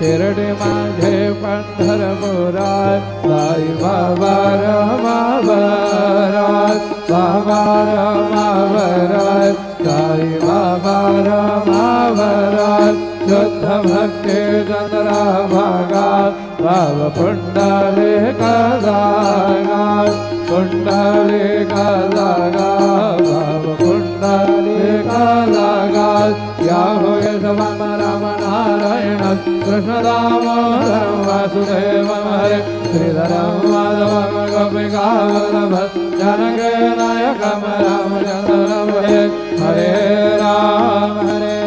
शिर्डी माझे पंढरपुरात साई बाबा रमावरात बाबा रमावरात साई बाबा रमावरात शुद्ध भक्ती चंद्रा भागात भाव पुंडलिका जागात पुंडलिका जागात भाव पुंडलिका जागात या होय राम राम नारायण कृष्ण दामोदर वासुदेव हरे श्रीधरं माधवं गोपिका वल्लभ जनक नायकं रामचन्द्रं भजे हरे राम